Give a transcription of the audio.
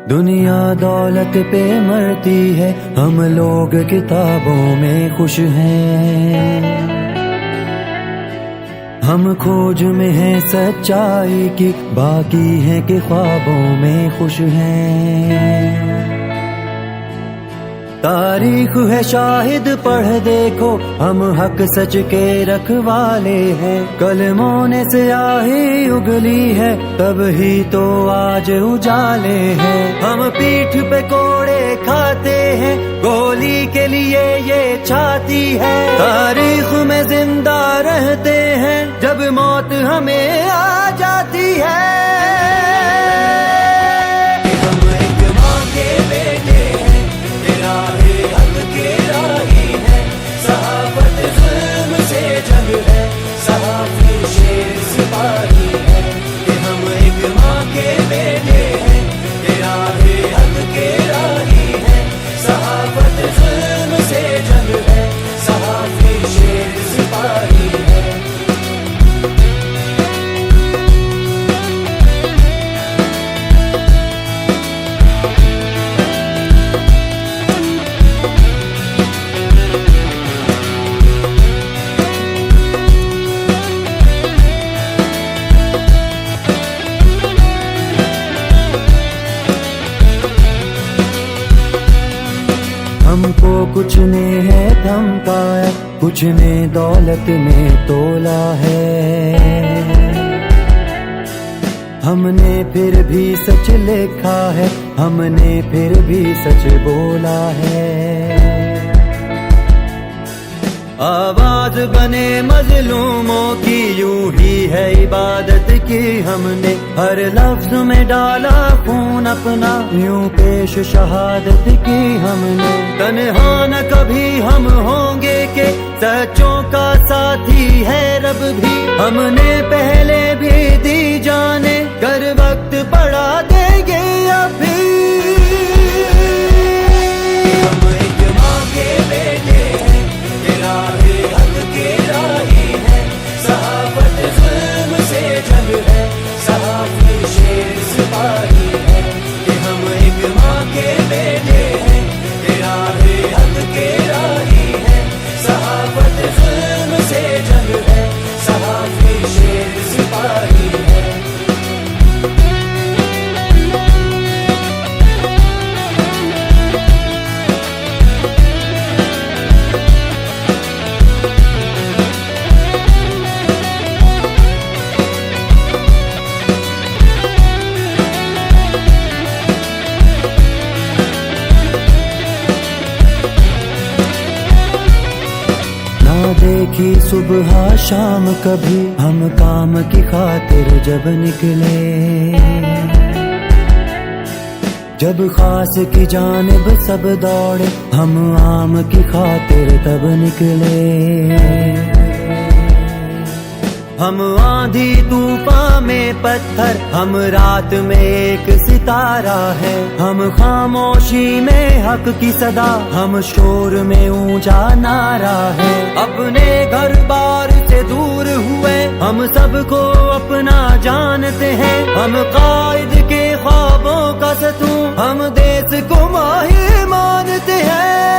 دنیا دولت پہ مرتی ہے، ہم لوگ کتابوں میں خوش ہیں، ہم کھوج میں ہیں سچائی کی، باقی ہیں کہ خوابوں میں خوش ہیں۔ تاریخ ہے شاہد پڑھ دیکھو، ہم حق سچ کے رکھوالے ہیں، کلموں نے سیاہی اگلی ہے، تب ہی تو آج اجالے ہیں۔ ہم پیٹھ پہ کوڑے کھاتے ہیں، گولی کے لیے یہ چھاتی ہے، تاریخ میں زندہ رہتے ہیں جب موت ہمیں آ جاتی ہے۔ ہم کو کچھ نے ہے دھمکایا، کچھ نے دولت میں تولا ہے، ہم نے پھر بھی سچ لکھا ہے، ہم نے پھر بھی سچ بولا ہے۔ آواز بنے مظلوموں کی، یوں ہی ہے عبادت کی، ہم نے ہر لفظ میں ڈالا خون اپنا، یوں پیش شہادت کی ہم نے۔ تنہا نہ کبھی ہم ہوں گے کہ سچوں کا ساتھی ہے رب بھی، ہم نے پہلے بھی دی جانے، گر وقت پڑا دیں گے اب بھی۔ دیکھی صبح شام کبھی ہم کام کی خاطر جب نکلے، جب خاص کی جانب سب دوڑے، ہم عام کی خاطر تب نکلے۔ ہم آندھی طوفان میں پتھر، ہم رات میں ایک ستارہ ہے، ہم خاموشی میں حق کی صدا، ہم شور میں اونچا نعرہ ہے۔ اپنے گھر بار سے دور ہوئے ہم سب کو اپنا جانتے ہیں، ہم قائد کے خوابوں کا ستون، ہم دیس کو ماہر مانتے ہیں۔